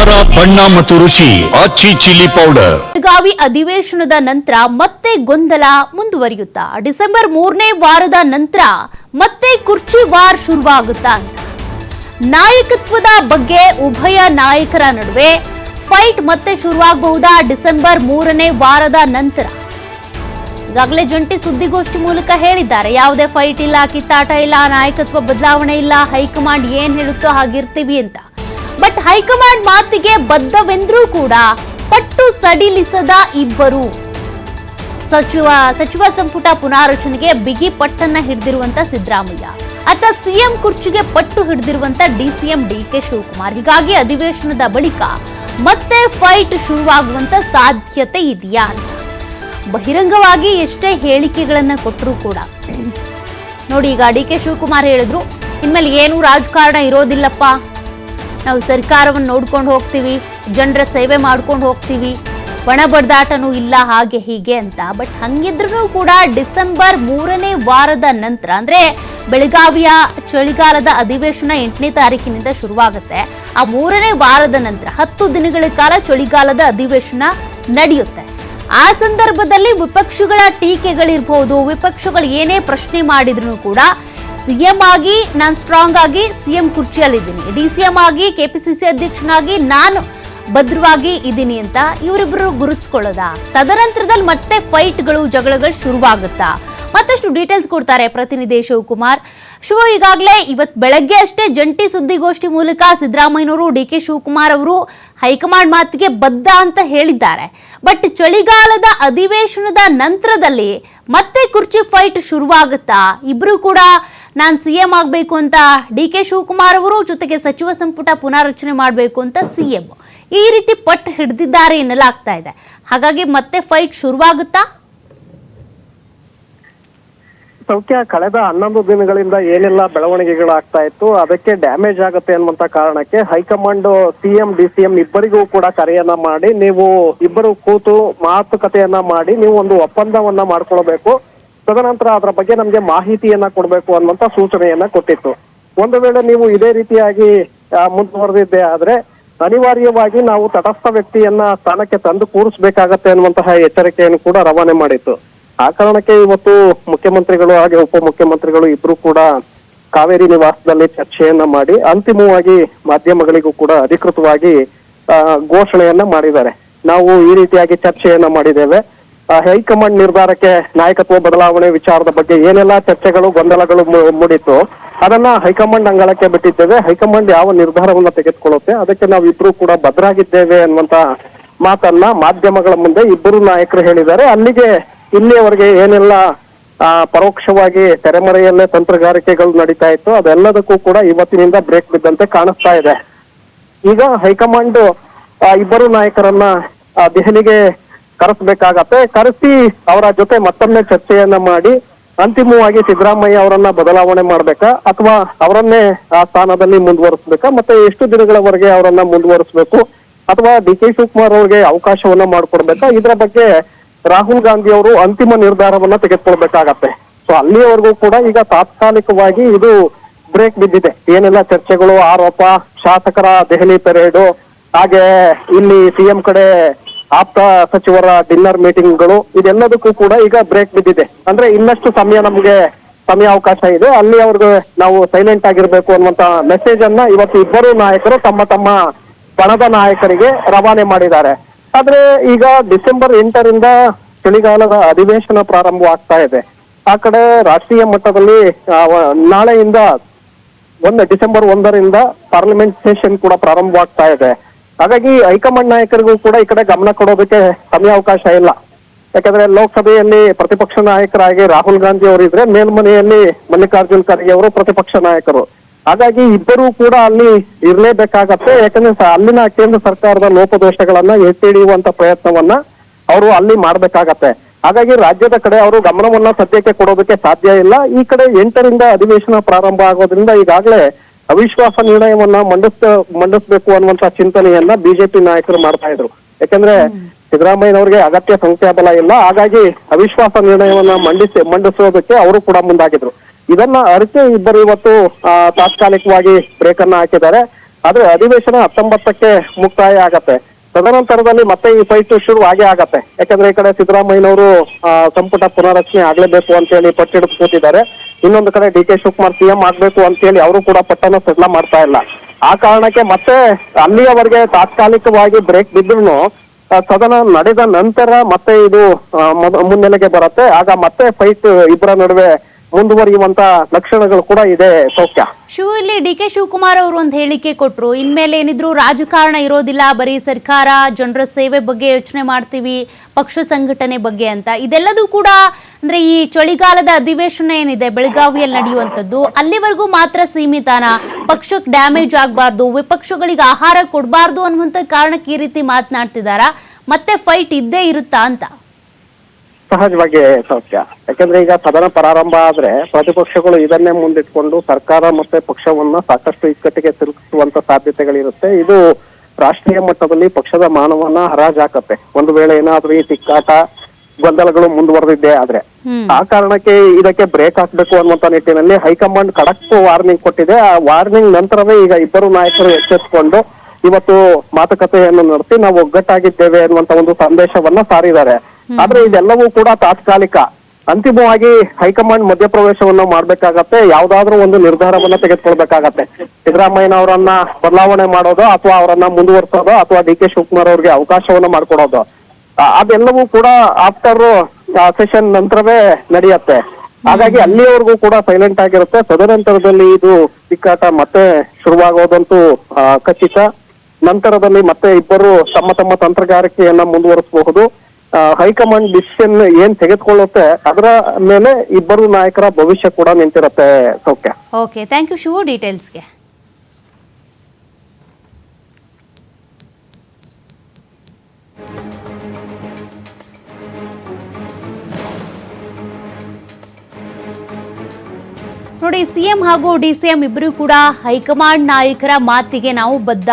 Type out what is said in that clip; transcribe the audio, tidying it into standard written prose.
ಖಾರ ಬಣ್ಣ ಮತ್ತು ರುಚಿ ಆಚಿ ಚಿಲ್ಲಿ ಪೌಡರ್. ಬೆಳಗಾವಿ ಅಧಿವೇಶನದ ನಂತರ ಮತ್ತೆ ಗೊಂದಲ ಮುಂದುವರಿಯುತ್ತಾ ಡಿಸೆಂಬರ್ 3ನೇ ವಾರದ ನಂತರ ಮತ್ತೆ ಕುರ್ಚಿ ವಾರ್ ಶುರುವಾಗುತ್ತಾ ಅಂತ ನಾಯಕತ್ವದ ಬಗ್ಗೆ ಉಭಯ ನಾಯಕರ ನಡುವೆ ಫೈಟ್ ಮತ್ತೆ ಶುರುವಾಗಬಹುದಾ ಡಿಸೆಂಬರ್ 3ನೇ ವಾರದ ನಂತರ? ಈಗಾಗಲೇ ಜಂಟಿ ಸುದ್ದಿಗೋಷ್ಠಿ ಮೂಲಕ ಹೇಳಿದ್ದಾರೆ, ಯಾವುದೇ ಫೈಟ್ ಇಲ್ಲ, ಕಿತ್ತಾಟ ಇಲ್ಲ, ನಾಯಕತ್ವ ಬದಲಾವಣೆ ಇಲ್ಲ, ಹೈಕಮಾಂಡ್ ಏನ್ ಹೇಳುತ್ತೋ ಹಾಗಿರ್ತೀವಿ ಅಂತ. ಬಟ್ ಹೈಕಮಾಂಡ್ ಮಾತಿಗೆ ಬದ್ಧವೆಂದ್ರೂ ಕೂಡ ಪಟ್ಟು ಸಡಿಲಿಸದ ಇಬ್ಬರು ಸಚಿವ ಸಂಪುಟ ಪುನಾರಚನೆಗೆ ಬಿಗಿ ಪಟ್ಟನ್ನ ಹಿಡಿದಿರುವಂತ ಸಿದ್ದರಾಮಯ್ಯ ಅತ್ತ ಸಿಎಂ ಕುರ್ಚಿಗೆ ಪಟ್ಟು ಹಿಡಿದಿರುವಂತ ಡಿಸಿಎಂ ಡಿಕೆ ಶಿವಕುಮಾರ್. ಹೀಗಾಗಿ ಅಧಿವೇಶನದ ಬಳಿಕ ಮತ್ತೆ ಫೈಟ್ ಶುರುವಾಗುವಂತ ಸಾಧ್ಯತೆ ಇದೆಯಾ ಅಂತ ಬಹಿರಂಗವಾಗಿ ಎಷ್ಟೇ ಹೇಳಿಕೆಗಳನ್ನ ಕೊಟ್ಟರೂ ಕೂಡ ನೋಡಿ, ಈಗ ಡಿಕೆ ಶಿವಕುಮಾರ್ ಹೇಳಿದ್ರು, ಇನ್ಮೇಲೆ ಏನೂ ರಾಜಕಾರಣ ಇರೋದಿಲ್ಲಪ್ಪ, ನಾವು ಸರ್ಕಾರವನ್ನು ನೋಡ್ಕೊಂಡು ಹೋಗ್ತೀವಿ, ಜನರ ಸೇವೆ ಮಾಡ್ಕೊಂಡು ಹೋಗ್ತೀವಿ, ಒಣ ಬಡ್ದಾಟನೂ ಇಲ್ಲ, ಹಾಗೆ ಹೀಗೆ ಅಂತ. ಬಟ್ ಹಂಗಿದ್ರೂ ಕೂಡ ಡಿಸೆಂಬರ್ 3ನೇ ವಾರದ ನಂತರ ಅಂದ್ರೆ ಬೆಳಗಾವಿಯ ಚಳಿಗಾಲದ ಅಧಿವೇಶನ 8ನೇ ತಾರೀಕಿನಿಂದ ಶುರುವಾಗುತ್ತೆ. ಆ 3ನೇ ವಾರದ ನಂತರ 10 ದಿನಗಳ ಕಾಲ ಚಳಿಗಾಲದ ಅಧಿವೇಶನ ನಡೆಯುತ್ತೆ. ಆ ಸಂದರ್ಭದಲ್ಲಿ ವಿಪಕ್ಷಗಳ ಟೀಕೆಗಳಿರ್ಬಹುದು, ವಿಪಕ್ಷಗಳು ಏನೇ ಪ್ರಶ್ನೆ ಮಾಡಿದ್ರು ಕೂಡ ಸಿಎಂ ಆಗಿ ನಾನು ಸ್ಟ್ರಾಂಗ್ ಆಗಿ ಸಿಎಂ ಕುರ್ಚಿಯಲ್ಲಿದ್ದೀನಿ, ಡಿಸಿಎಂ ಆಗಿ ಕೆಪಿಸಿಸಿ ಅಧ್ಯಕ್ಷನಾಗಿ ನಾನು ಭದ್ರವಾಗಿ ಇದ್ದೀನಿ ಅಂತ ಇವರಿಬ್ಬರು ಗುರುತಿಸ್ಕೊಳ್ಳೋದಾ? ತದನಂತರದಲ್ಲಿ ಮತ್ತೆ ಫೈಟ್ಗಳು, ಜಗಳಗಳು ಶುರುವಾಗುತ್ತಾ? ಮತ್ತಷ್ಟು ಡೀಟೇಲ್ಸ್ ಕೊಡ್ತಾರೆ ಪ್ರತಿನಿಧಿ ಶಿವಕುಮಾರ್. ಈಗಾಗಲೇ ಇವತ್ತು ಬೆಳಗ್ಗೆ ಅಷ್ಟೇ ಜಂಟಿ ಸುದ್ದಿಗೋಷ್ಠಿ ಮೂಲಕ ಸಿದ್ದರಾಮಯ್ಯನವರು ಡಿಕೆ ಶಿವಕುಮಾರ್ ಅವರು ಹೈಕಮಾಂಡ್ ಮಾತಿಗೆ ಬದ್ಧ ಅಂತ ಹೇಳಿದ್ದಾರೆ. ಬಟ್ ಚಳಿಗಾಲದ ಅಧಿವೇಶನದ ನಂತರದಲ್ಲಿ ಮತ್ತೆ ಕುರ್ಚಿ ಫೈಟ್ ಶುರುವಾಗುತ್ತಾ? ಇಬ್ರು ಕೂಡ ನಾನು ಸಿಎಂ ಆಗಬೇಕು ಅಂತ ಡಿಕೆ ಶಿವಕುಮಾರ್ ಅವರು, ಜೊತೆಗೆ ಸಚಿವ ಸಂಪುಟ ಪುನಾರಚನೆ ಮಾಡಬೇಕು ಅಂತ ಸಿಎಂ, ಈ ರೀತಿ ಪಟ್ಟು ಹಿಡಿದಿದ್ದಾರೆ ಎನ್ನಲಾಗ್ತಾ ಇದೆ. ಹಾಗಾಗಿ ಮತ್ತೆ ಫೈಟ್ ಶುರುವಾಗುತ್ತಾ? ಸೌಖ್ಯ, ಕಳೆದ 11 ದಿನಗಳಿಂದ ಏನೆಲ್ಲ ಬೆಳವಣಿಗೆಗಳಾಗ್ತಾ ಇತ್ತು ಅದಕ್ಕೆ ಡ್ಯಾಮೇಜ್ ಆಗುತ್ತೆ ಅನ್ನುವಂತ ಕಾರಣಕ್ಕೆ ಹೈಕಮಾಂಡ್ ಸಿಎಂ ಡಿಸಿಎಂ ಇಬ್ಬರಿಗೂ ಕೂಡ ಕರೆಯನ್ನ ಮಾಡಿ, ನೀವು ಇಬ್ಬರು ಕೂತು ಮಾತುಕತೆಯನ್ನ ಮಾಡಿ ನೀವು ಒಂದು ಒಪ್ಪಂದವನ್ನ ಮಾಡ್ಕೊಳ್ಬೇಕು, ತದನಂತರ ಅದರ ಬಗ್ಗೆ ನಮ್ಗೆ ಮಾಹಿತಿಯನ್ನ ಕೊಡ್ಬೇಕು ಅನ್ನುವಂತ ಸೂಚನೆಯನ್ನ ಕೊಟ್ಟಿತ್ತು. ಒಂದು ವೇಳೆ ನೀವು ಇದೇ ರೀತಿಯಾಗಿ ಮುಂದುವರೆದಿದ್ದೆ ಆದ್ರೆ ಅನಿವಾರ್ಯವಾಗಿ ನಾವು ತಟಸ್ಥ ವ್ಯಕ್ತಿಯನ್ನ ಸ್ಥಾನಕ್ಕೆ ತಂದು ಕೂರಿಸಬೇಕಾಗತ್ತೆ ಅನ್ನುವಂತಹ ಎಚ್ಚರಿಕೆಯನ್ನು ಕೂಡ ರವಾನೆ ಮಾಡಿತ್ತು. ಆ ಕಾರಣಕ್ಕೆ ಇವತ್ತು ಮುಖ್ಯಮಂತ್ರಿಗಳು ಹಾಗೆ ಉಪಮುಖ್ಯಮಂತ್ರಿಗಳು ಇಬ್ರು ಕೂಡ ಕಾವೇರಿ ನಿವಾಸದಲ್ಲಿ ಚರ್ಚೆಯನ್ನ ಮಾಡಿ ಅಂತಿಮವಾಗಿ ಮಾಧ್ಯಮಗಳಿಗೂ ಕೂಡ ಅಧಿಕೃತವಾಗಿ ಘೋಷಣೆಯನ್ನ ಮಾಡಿದ್ದಾರೆ. ನಾವು ಈ ರೀತಿಯಾಗಿ ಚರ್ಚೆಯನ್ನ ಮಾಡಿದ್ದೇವೆ, ಹೈಕಮಾಂಡ್ ನಿರ್ಧಾರಕ್ಕೆ ನಾಯಕತ್ವ ಬದಲಾವಣೆ ವಿಚಾರದ ಬಗ್ಗೆ ಏನೆಲ್ಲ ಚರ್ಚೆಗಳು ಗೊಂದಲಗಳು ಮೂಡಿತ್ತು ಅದನ್ನ ಹೈಕಮಾಂಡ್ ಅಂಗಳಕ್ಕೆ ಬಿಟ್ಟಿದ್ದೇವೆ, ಹೈಕಮಾಂಡ್ ಯಾವ ನಿರ್ಧಾರವನ್ನ ತೆಗೆದುಕೊಳ್ಳುತ್ತೆ ಅದಕ್ಕೆ ನಾವು ಇಬ್ರು ಕೂಡ ಬದ್ಧರಾಗಿದ್ದೇವೆ ಅನ್ನುವಂತ ಮಾತನ್ನ ಮಾಧ್ಯಮಗಳ ಮುಂದೆ ಇಬ್ಬರು ನಾಯಕರು ಹೇಳಿದ್ದಾರೆ. ಅಲ್ಲಿಗೆ ಇಲ್ಲಿಯವರೆಗೆ ಏನೆಲ್ಲ ಪರೋಕ್ಷವಾಗಿ ತೆರೆಮರೆಯಲ್ಲೇ ತಂತ್ರಗಾರಿಕೆಗಳು ನಡೀತಾ ಇತ್ತು ಅದೆಲ್ಲದಕ್ಕೂ ಕೂಡ ಇವತ್ತಿನಿಂದ ಬ್ರೇಕ್ ಬಿದ್ದಂತೆ ಕಾಣಿಸ್ತಾ ಇದೆ. ಈಗ ಹೈಕಮಾಂಡ್ ಇಬ್ಬರು ನಾಯಕರನ್ನ ದೆಹಲಿಗೆ ಕರೆಸಬೇಕಾಗತ್ತೆ, ಕರೆಸಿ ಅವರ ಜೊತೆ ಮತ್ತೊಮ್ಮೆ ಚರ್ಚೆಯನ್ನ ಮಾಡಿ ಅಂತಿಮವಾಗಿ ಸಿದ್ದರಾಮಯ್ಯ ಅವರನ್ನ ಬದಲಾವಣೆ ಮಾಡ್ಬೇಕಾ ಅಥವಾ ಅವರನ್ನೇ ಆ ಸ್ಥಾನದಲ್ಲಿ ಮುಂದುವರಿಸ್ಬೇಕಾ, ಮತ್ತೆ ಎಷ್ಟು ದಿನಗಳವರೆಗೆ ಅವರನ್ನ ಮುಂದುವರಿಸಬೇಕು ಅಥವಾ ಡಿಕೆ ಶಿವಕುಮಾರ್ ಅವ್ರಿಗೆ ಅವಕಾಶವನ್ನ ಮಾಡ್ಕೊಡ್ಬೇಕಾ, ಇದರ ಬಗ್ಗೆ ರಾಹುಲ್ ಗಾಂಧಿ ಅವರು ಅಂತಿಮ ನಿರ್ಧಾರವನ್ನ ತೆಗೆದುಕೊಳ್ಬೇಕಾಗತ್ತೆ. ಸೊ ಅಲ್ಲಿಯವರೆಗೂ ಕೂಡ ಈಗ ತಾತ್ಕಾಲಿಕವಾಗಿ ಇದು ಬ್ರೇಕ್ ಬಿದ್ದಿದೆ. ಏನೆಲ್ಲ ಚರ್ಚೆಗಳು, ಆರೋಪ, ಶಾಸಕರ ದೆಹಲಿ ಪೆರೇಡು, ಹಾಗೆ ಇಲ್ಲಿ ಸಿಎಂ ಕಡೆ ಆಪ್ತ ಸಚಿವರ ಡಿನ್ನರ್ ಮೀಟಿಂಗ್ಗಳು, ಇದೆಲ್ಲದಕ್ಕೂ ಕೂಡ ಈಗ ಬ್ರೇಕ್ ಬಿದ್ದಿದೆ. ಅಂದ್ರೆ ಇನ್ನಷ್ಟು ಸಮಯಾವಕಾಶ ಇದೆ, ಅಲ್ಲಿವರೆಗೂ ನಾವು ಸೈಲೆಂಟ್ ಆಗಿರ್ಬೇಕು ಅನ್ನುವಂತ ಮೆಸೇಜ್ ಅನ್ನ ಇವತ್ತು ಇಬ್ಬರು ನಾಯಕರು ತಮ್ಮ ತಮ್ಮ ಬಣದ ನಾಯಕರಿಗೆ ರವಾನೆ ಮಾಡಿದ್ದಾರೆ. ಆದ್ರೆ ಈಗ ಡಿಸೆಂಬರ್ 8ರಿಂದ ಚಳಿಗಾಲದ ಅಧಿವೇಶನ ಪ್ರಾರಂಭವಾಗ್ತಾ ಇದೆ. ಆ ಕಡೆ ರಾಷ್ಟ್ರೀಯ ಮಟ್ಟದಲ್ಲಿ ನಾಳೆಯಿಂದ ಡಿಸೆಂಬರ್ 1ರಿಂದ ಪಾರ್ಲಿಮೆಂಟ್ ಸೆಷನ್ ಕೂಡ ಪ್ರಾರಂಭವಾಗ್ತಾ ಇದೆ. ಹಾಗಾಗಿ ಹೈಕಮಾಂಡ್ ನಾಯಕರಿಗೂ ಕೂಡ ಈ ಕಡೆ ಗಮನ ಕೊಡೋದಕ್ಕೆ ಸಮಯಾವಕಾಶ ಇಲ್ಲ. ಯಾಕಂದ್ರೆ ಲೋಕಸಭೆಯಲ್ಲಿ ಪ್ರತಿಪಕ್ಷ ನಾಯಕರಾಗಿ ರಾಹುಲ್ ಗಾಂಧಿ ಅವರು ಇದ್ರೆ, ಮೇಲ್ಮನೆಯಲ್ಲಿ ಮಲ್ಲಿಕಾರ್ಜುನ್ ಖರ್ಗೆ ಅವರು ಪ್ರತಿಪಕ್ಷ ನಾಯಕರು. ಹಾಗಾಗಿ ಇಬ್ಬರೂ ಕೂಡ ಅಲ್ಲಿ ಇರ್ಲೇಬೇಕಾಗತ್ತೆ. ಯಾಕಂದ್ರೆ ಅಲ್ಲಿನ ಕೇಂದ್ರ ಸರ್ಕಾರದ ಲೋಪದೋಷಗಳನ್ನ ಎತ್ತಿ ಹಿಡಿಯುವಂತ ಪ್ರಯತ್ನವನ್ನ ಅವರು ಅಲ್ಲಿ ಮಾಡ್ಬೇಕಾಗತ್ತೆ. ಹಾಗಾಗಿ ರಾಜ್ಯದ ಕಡೆ ಅವರು ಗಮನವನ್ನ ಸದ್ಯಕ್ಕೆ ಕೊಡೋದಕ್ಕೆ ಸಾಧ್ಯ ಇಲ್ಲ. ಈ ಕಡೆ 8ರಿಂದ ಅಧಿವೇಶನ ಪ್ರಾರಂಭ ಆಗೋದ್ರಿಂದ ಈಗಾಗಲೇ ಅವಿಶ್ವಾಸ ನಿರ್ಣಯವನ್ನ ಮಂಡಿಸ್ಬೇಕು ಅನ್ನುವಂತ ಚಿಂತನೆಯನ್ನ ಬಿಜೆಪಿ ನಾಯಕರು ಮಾಡ್ತಾ ಇದ್ರು. ಯಾಕಂದ್ರೆ ಸಿದ್ದರಾಮಯ್ಯನವ್ರಿಗೆ ಅಗತ್ಯ ಸಂಖ್ಯಾಬಲ ಇಲ್ಲ, ಹಾಗಾಗಿ ಅವಿಶ್ವಾಸ ನಿರ್ಣಯವನ್ನ ಮಂಡಿಸೋದಕ್ಕೆ ಅವರು ಕೂಡ ಮುಂದಾಗಿದ್ರು. ಇದನ್ನ ಅರಿಕೆ ಇಬ್ಬರು ಇವತ್ತು ತಾತ್ಕಾಲಿಕವಾಗಿ ಬ್ರೇಕ್ ಅನ್ನ ಹಾಕಿದ್ದಾರೆ. ಆದ್ರೆ ಅಧಿವೇಶನ 19ಕ್ಕೆ ಮುಕ್ತಾಯ ಆಗತ್ತೆ. ತದನಂತರದಲ್ಲಿ ಮತ್ತೆ ಈ ಫೈಟ್ ಶುರು ಆಗೇ ಆಗತ್ತೆ. ಯಾಕಂದ್ರೆ ಈ ಕಡೆ ಸಿದ್ದರಾಮಯ್ಯನವರು ಸಂಪುಟ ಪುನರಚನೆ ಆಗ್ಲೇಬೇಕು ಅಂತ ಹೇಳಿ ಪಟ್ಟಿಡಿದು ಕೂತಿದ್ದಾರೆ. ಇನ್ನೊಂದು ಕಡೆ ಡಿ ಕೆ ಶಿವಕುಮಾರ್ ಸಿಎಂ ಆಗ್ಬೇಕು ಅಂತ ಹೇಳಿ ಅವರು ಕೂಡ ಪಟ್ಟನ್ನ ಸಡ್ಲ ಮಾಡ್ತಾ ಇಲ್ಲ. ಆ ಕಾರಣಕ್ಕೆ ಮತ್ತೆ ಅಲ್ಲಿಯವರೆಗೆ ತಾತ್ಕಾಲಿಕವಾಗಿ ಬ್ರೇಕ್ ಬಿದ್ರು ಸದನ ನಡೆದ ನಂತರ ಮತ್ತೆ ಇದು ಮುನ್ನೆಲೆಗೆ ಬರುತ್ತೆ. ಆಗ ಮತ್ತೆ ಫೈಟ್ ಇಬ್ಬರ ನಡುವೆ ಮುಂದುವರಿಯುವಂತ ಲಕ್ಷಣಗಳು ಕೂಡ ಇದೆ. ಸೌಖ್ಯ ಇಲ್ಲಿ ಡಿ ಕೆ ಶಿವಕುಮಾರ್ ಅವರು ಒಂದು ಹೇಳಿಕೆ ಕೊಟ್ರು, ಇನ್ಮೇಲೆ ಏನಿದ್ರು ರಾಜಕಾರಣ ಇರೋದಿಲ್ಲ, ಬರೀ ಸರ್ಕಾರ ಜನರ ಸೇವೆ ಬಗ್ಗೆ ಯೋಚನೆ ಮಾಡ್ತೀವಿ, ಪಕ್ಷ ಸಂಘಟನೆ ಬಗ್ಗೆ ಅಂತ. ಇದೆಲ್ಲದೂ ಕೂಡ ಅಂದ್ರೆ ಈ ಚಳಿಗಾಲದ ಅಧಿವೇಶನ ಏನಿದೆ ಬೆಳಗಾವಿಯಲ್ಲಿ ನಡೆಯುವಂಥದ್ದು ಅಲ್ಲಿವರೆಗೂ ಮಾತ್ರ ಸೀಮಿತಾನ, ಪಕ್ಷಕ್ಕೆ ಡ್ಯಾಮೇಜ್ ಆಗಬಾರ್ದು, ವಿಪಕ್ಷಗಳಿಗೆ ಆಹಾರ ಕೊಡಬಾರ್ದು ಅನ್ನುವಂಥ ಕಾರಣಕ್ಕೆ ಈ ರೀತಿ ಮಾತನಾಡ್ತಿದಾರಾ, ಮತ್ತೆ ಫೈಟ್ ಇದ್ದೇ ಇರುತ್ತಾ ಅಂತ? ಸಹಜವಾಗಿ ಸೌಖ್ಯ. ಯಾಕಂದ್ರೆ ಈಗ ಸದನ ಪ್ರಾರಂಭ ಆದ್ರೆ ಪ್ರತಿಪಕ್ಷಗಳು ಇದನ್ನೇ ಮುಂದಿಟ್ಕೊಂಡು ಸರ್ಕಾರ ಮತ್ತೆ ಪಕ್ಷವನ್ನ ಸಾಕಷ್ಟು ಇಕ್ಕಟ್ಟಿಗೆ ತಿರುಗಿಸುವಂತ ಸಾಧ್ಯತೆಗಳಿರುತ್ತೆ. ಇದು ರಾಷ್ಟ್ರೀಯ ಮಟ್ಟದಲ್ಲಿ ಪಕ್ಷದ ಮಾನವನ್ನ ಹರಾಜಾಕತ್ತೆ ಒಂದು ವೇಳೆ ಏನಾದ್ರೂ ಈ ತಿಕ್ಕಾಟ ಗೊಂದಲಗಳು ಮುಂದುವರೆದಿದ್ದೇ ಆದ್ರೆ. ಆ ಕಾರಣಕ್ಕೆ ಇದಕ್ಕೆ ಬ್ರೇಕ್ ಹಾಕ್ಬೇಕು ಅನ್ನುವಂತ ನಿಟ್ಟಿನಲ್ಲಿ ಹೈಕಮಾಂಡ್ ಖಡಕ್ ವಾರ್ನಿಂಗ್ ಕೊಟ್ಟಿದೆ. ಆ ವಾರ್ನಿಂಗ್ ನಂತರವೇ ಈಗ ಇಬ್ಬರು ನಾಯಕರು ಎಚ್ಚೆತ್ತುಕೊಂಡು ಇವತ್ತು ಮಾತುಕತೆಯನ್ನು ನಡೆಸಿ ನಾವು ಒಗ್ಗಟ್ಟಾಗಿದ್ದೇವೆ ಅನ್ನುವಂತ ಒಂದು ಸಂದೇಶವನ್ನ ಸಾರಿದ್ದಾರೆ. ಆದ್ರೆ ಇದೆಲ್ಲವೂ ಕೂಡ ತಾತ್ಕಾಲಿಕ. ಅಂತಿಮವಾಗಿ ಹೈಕಮಾಂಡ್ ಮಧ್ಯಪ್ರವೇಶವನ್ನು ಮಾಡ್ಬೇಕಾಗತ್ತೆ, ಯಾವ್ದಾದ್ರೂ ಒಂದು ನಿರ್ಧಾರವನ್ನ ತೆಗೆದುಕೊಳ್ಬೇಕಾಗತ್ತೆ. ಸಿದ್ದರಾಮಯ್ಯನವರನ್ನ ಬದಲಾವಣೆ ಮಾಡೋದು ಅಥವಾ ಅವರನ್ನ ಮುಂದುವರಿಸೋದು ಅಥವಾ ಡಿ ಕೆ ಶಿವಕುಮಾರ್ ಅವ್ರಿಗೆ ಅವಕಾಶವನ್ನ ಮಾಡ್ಕೊಡೋದು, ಅದೆಲ್ಲವೂ ಕೂಡ ಆಫ್ಟರ್ ಸೆಷನ್ ನಂತರವೇ ನಡೆಯುತ್ತೆ. ಹಾಗಾಗಿ ಅಲ್ಲಿಯವರೆಗೂ ಕೂಡ ಸೈಲೆಂಟ್ ಆಗಿರುತ್ತೆ. ತದನಂತರದಲ್ಲಿ ಇದು ತಿಕ್ಕಾಟ ಮತ್ತೆ ಶುರುವಾಗೋದಂತೂ ಖಚಿತ. ನಂತರದಲ್ಲಿ ಮತ್ತೆ ಇಬ್ಬರು ತಮ್ಮ ತಮ್ಮ ತಂತ್ರಗಾರಿಕೆಯನ್ನ ಮುಂದುವರಿಸಬಹುದು. ಹೈಕಮಾಂಡ್ ಡಿಸಿಷನ್ ಏನ್ ತೆಗೆದುಕೊಳ್ಳುತ್ತೆ ಅದರ ಮೇಲೆ ಇಬ್ಬರು ನಾಯಕರ ಭವಿಷ್ಯ ಕೂಡ ನಿಂತಿರುತ್ತೆ. ಸೌಖ್ಯ. ಓಕೆ, ಥ್ಯಾಂಕ್ ಯು ಶಿವು ಡೀಟೇಲ್ಸ್ಗೆ. ನೋಡಿ, ಸಿಎಂ ಹಾಗೂ ಡಿಸಿಎಂ ಇಬ್ಬರು ಕೂಡ ಹೈಕಮಾಂಡ್ ನಾಯಕರ ಮಾತಿಗೆ ನಾವು ಬದ್ಧ.